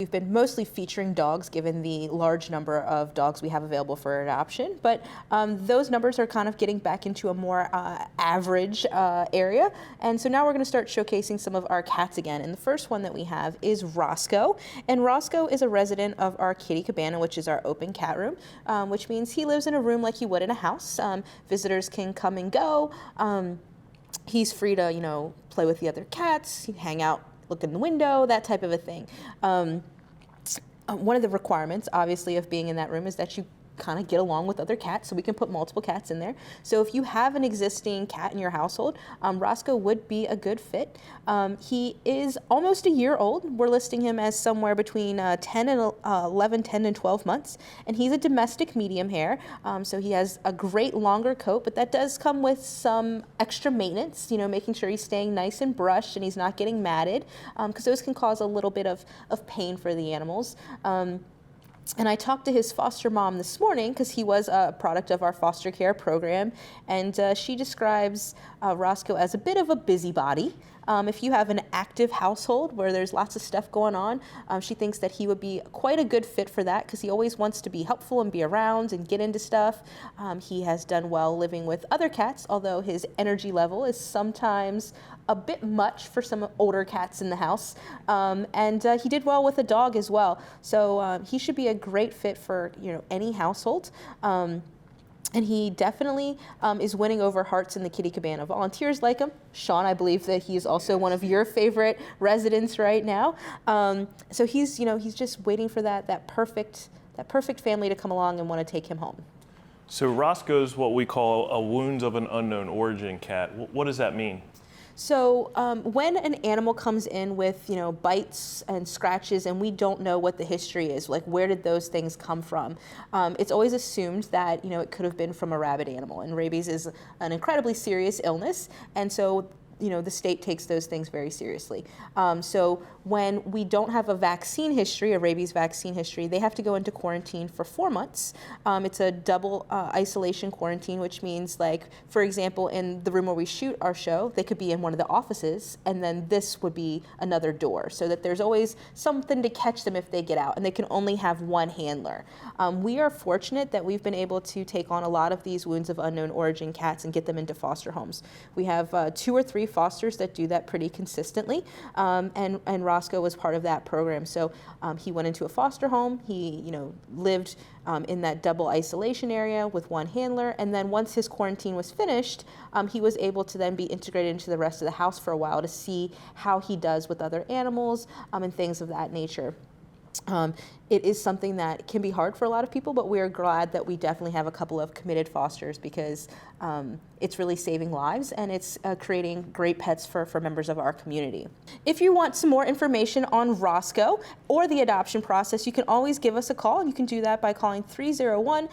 We've been mostly featuring dogs given the large number of dogs we have available for adoption, but those numbers are kind of getting back into a more average area. And so now we're going to start showcasing some of our cats again. And the first one that we have is Rosco. And Rosco is a resident of our kitty cabana, which is our open cat room, which means he lives in a room like you would in a house. Visitors can come and go. He's free to, play with the other cats, hang out, look in the window, that type of a thing. One of the requirements, obviously, of being in that room is that you kind of get along with other cats, so we can put multiple cats in there. So if you have an existing cat in your household, Rosco would be a good fit. He is almost a year old. We're listing him as somewhere between 10 and 12 months, and he's a domestic medium hair. So he has a great longer coat, but that does come with some extra maintenance, making sure he's staying nice and brushed and he's not getting matted, because those can cause a little bit of pain for the animals. And I talked to his foster mom this morning because he was a product of our foster care program, and she describes Rosco as a bit of a busybody. If you have an active household where there's lots of stuff going on, she thinks that he would be quite a good fit for that because he always wants to be helpful and be around and get into stuff. He has done well living with other cats, although his energy level is sometimes a bit much for some older cats in the house. And he did well with a dog as well. So he should be a great fit for any household. And he definitely is winning over hearts in the kitty cabana. Volunteers like him. Sean, I believe that he is also one of your favorite residents right now. So he's just waiting for that perfect family to come along and want to take him home. So Roscoe's what we call a wounds of an unknown origin cat. What does that mean? So when an animal comes in with, bites and scratches and we don't know what the history is, like where did those things come from, it's always assumed that, it could have been from a rabid animal. And rabies is an incredibly serious illness. And so the state takes those things very seriously. So when we don't have a vaccine history, a rabies vaccine history, they have to go into quarantine for 4 months. It's a double isolation quarantine, which means, like, for example, in the room where we shoot our show, they could be in one of the offices, and then this would be another door, so that there's always something to catch them if they get out, and they can only have one handler. We are fortunate that we've been able to take on a lot of these wounds of unknown origin cats and get them into foster homes. We have 2 or 3 fosters that do that pretty consistently, and Rosco was part of that program. So he went into a foster home. He lived in that double isolation area with one handler, and then once his quarantine was finished, he was able to then be integrated into the rest of the house for a while to see how he does with other animals and things of that nature. It is something that can be hard for a lot of people, but we are glad that we definitely have a couple of committed fosters because it's really saving lives and it's creating great pets for members of our community. If you want some more information on Rosco or the adoption process, you can always give us a call, and you can do that by calling 301-6